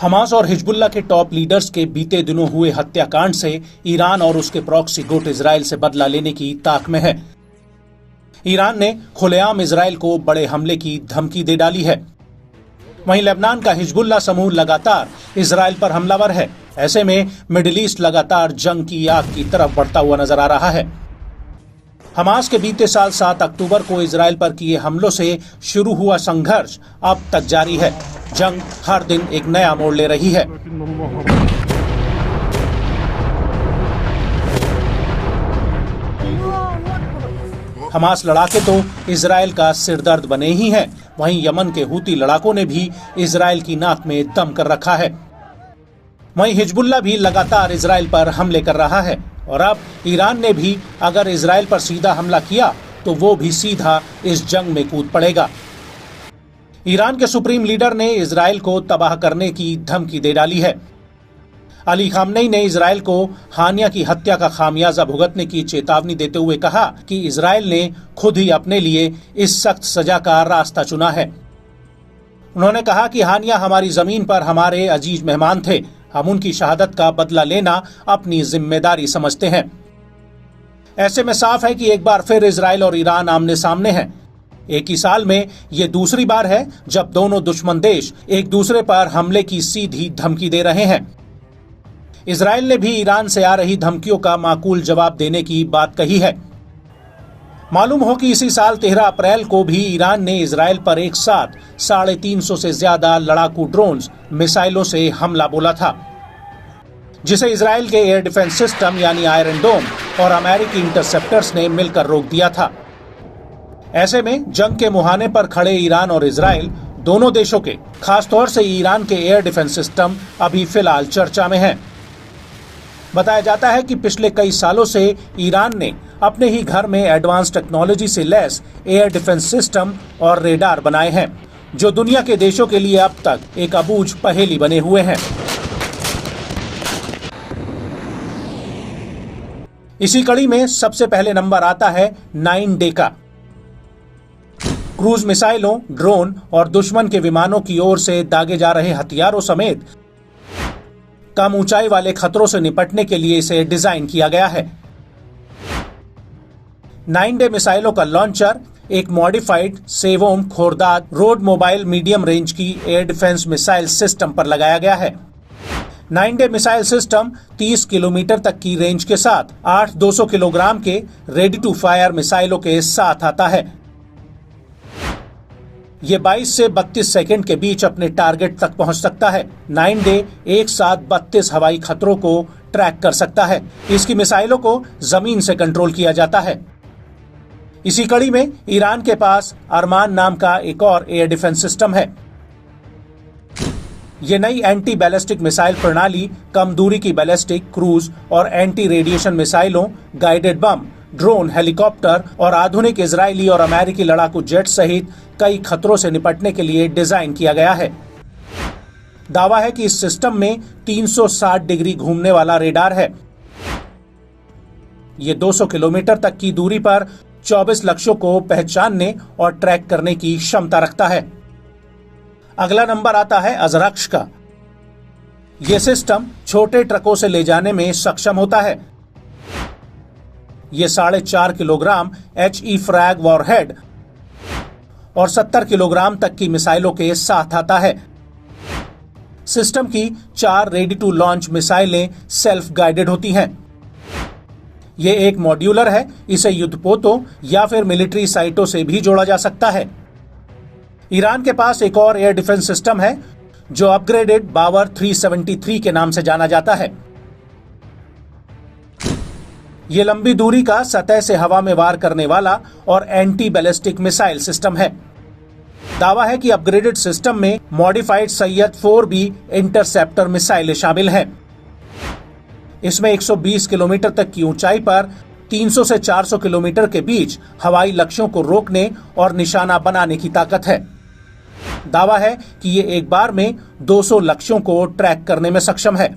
Hamas और Hezbollah के top leaders के बीते दिनों हुए हत्याकांड से ईरान और उसके प्रॉक्सी गुट इजराइल से बदला लेने की ताक में है। ईरान ने खुलेआम इजराइल को बड़े हमले की धमकी दे डाली है। वहीं लेबनान का हिजबुल्लाह समूह लगातार इजराइल पर हमलावर है। ऐसे में मिडिल ईस्ट लगातार जंग की आग की तरफ बढ़ता हुआ नजर आ रहा है। हमास के बीते साल 7 अक्टूबर को इजराइल पर किए हमलों से शुरू हुआ संघर्ष अब तक जारी है। जंग हर दिन एक नया मोड़ ले रही है। हमास लड़ाके तो इजराइल का सिरदर्द बने ही हैं। वहीं यमन के हूती लड़ाकों ने भी इजराइल की नाक में दम कर रखा है। वहीं हिजबुल्लाह भी लगातार इजराइल पर हमले कर रहा है और अब ईरान ने भी अगर इजराइल पर सीधा हमला किया तो वो भी सीधा इस जंग में कूद पड़ेगा। ईरान के सुप्रीम लीडर ने इजराइल को तबाह करने की धमकी दे डाली है। अली खामनेई ने इजराइल को हानिया की हत्या का खामियाजा भुगतने की चेतावनी देते हुए कहा कि इजराइल ने खुद ही अपने लिए इस सख्त सजा का रास्ता चुना है। उन्होंने कहा कि हानिया हमारी जमीन पर हमारे अजीज मेहमान थे। हम उनकी शहादत का बदला लेना अपनी जिम्मेदारी समझते हैं। ऐसे में साफ है कि एक बार फिर इजराइल और ईरान आमने सामने हैं। एक ही साल में ये दूसरी बार है जब दोनों दुश्मन देश एक दूसरे पर हमले की सीधी धमकी दे रहे हैं। इजराइल ने भी ईरान से आ रही धमकियों का माकूल जवाब देने की बात कही है। मालूम हो कि इसी साल 13 अप्रैल को भी ईरान ने इजराइल पर एक साथ 350 से ज्यादा लड़ाकू ड्रोन्स मिसाइलों से हमला बोला था, जिसे इजराइल के एयर डिफेंस सिस्टम यानी आयरन डोम और अमेरिकी इंटरसेप्टर्स ने मिलकर रोक दिया था। ऐसे में जंग के मुहाने पर खड़े ईरान और इजराइल दोनों देशों के, खासतौर से ईरान के एयर डिफेंस सिस्टम अभी फिलहाल चर्चा में हैं। बताया जाता है कि पिछले कई सालों से ईरान ने अपने ही घर में एडवांस टेक्नोलॉजी से लैस एयर डिफेंस सिस्टम और रेडार बनाए हैं, जो दुनिया के देशों के लिए अब तक एक अबूझ पहेली बने हुए हैं। इसी कड़ी में सबसे पहले नंबर आता है 9 डे का। क्रूज मिसाइलों, ड्रोन और दुश्मन के विमानों की ओर से दागे जा रहे हथियारों समेत कम ऊंचाई वाले खतरों से निपटने के लिए इसे डिजाइन किया गया है। 9 डे मिसाइलों का लॉन्चर एक modified Sevom Khordad road mobile medium range की एयर डिफेंस मिसाइल सिस्टम पर लगाया गया है। 9 डे मिसाइल सिस्टम 30 किलोमीटर तक की रेंज के साथ 8-200 किलोग्राम के रेडी टू फायर मिसाइलों के साथ आता है। ये 22 से 32 सेकंड के बीच अपने टारगेट तक पहुंच सकता है। 9 डे एक साथ 32 हवाई खतरों को ट्रैक कर सकता है। इसकी मिसाइलों को जमीन से कंट्रोल किया जाता है। इसी कड़ी में ईरान के पास अरमान नाम का एक और एयर डिफेंस सिस्टम है। ये नई एंटी बैलिस्टिक मिसाइल प्रणाली कम दूरी की बैलिस्टिक, क्रूज और एंटी रेडिएशन मिसाइलों, गाइडेड बम, ड्रोन, हेलीकॉप्टर और आधुनिक इजरायली और अमेरिकी लड़ाकू जेट सहित कई खतरों से निपटने के लिए डिजाइन किया गया है। दावा है कि इस सिस्टम में 360 डिग्री घूमने वाला रेडार है। ये 200 किलोमीटर तक की दूरी पर 24 लक्ष्यों को पहचानने और ट्रैक करने की क्षमता रखता है। अगला नंबर आता है अजरक्श का। यह सिस्टम छोटे ट्रकों से ले जाने में सक्षम होता है। ये 4.5 किलोग्राम HE फ्रैग वॉरहेड और 70 किलोग्राम तक की मिसाइलों के साथ आता है। सिस्टम की 4 रेडी टू लॉन्च मिसाइलें सेल्फ गाइडेड होती हैं। ये एक मॉड्यूलर है। इसे युद्धपोतों या फिर मिलिट्री साइटों से भी जोड़ा जा सकता है। ईरान के पास एक और एयर डिफेंस सिस्टम है जो अपग्रेडेड बावर 373 के नाम से जाना जाता है। ये लंबी दूरी का सतह से हवा में वार करने वाला और एंटी बैलिस्टिक मिसाइल सिस्टम है। दावा है कि अपग्रेडेड सिस्टम में मॉडिफाइड सैयद 4B इंटरसेप्टर मिसाइलें शामिल हैं। इसमें 120 किलोमीटर तक की ऊंचाई पर 300 से 400 किलोमीटर के बीच हवाई लक्ष्यों को रोकने और निशाना बनाने की ताकत है। दावा है कि ये एक बार में 200 लक्ष्यों को ट्रैक करने में सक्षम है।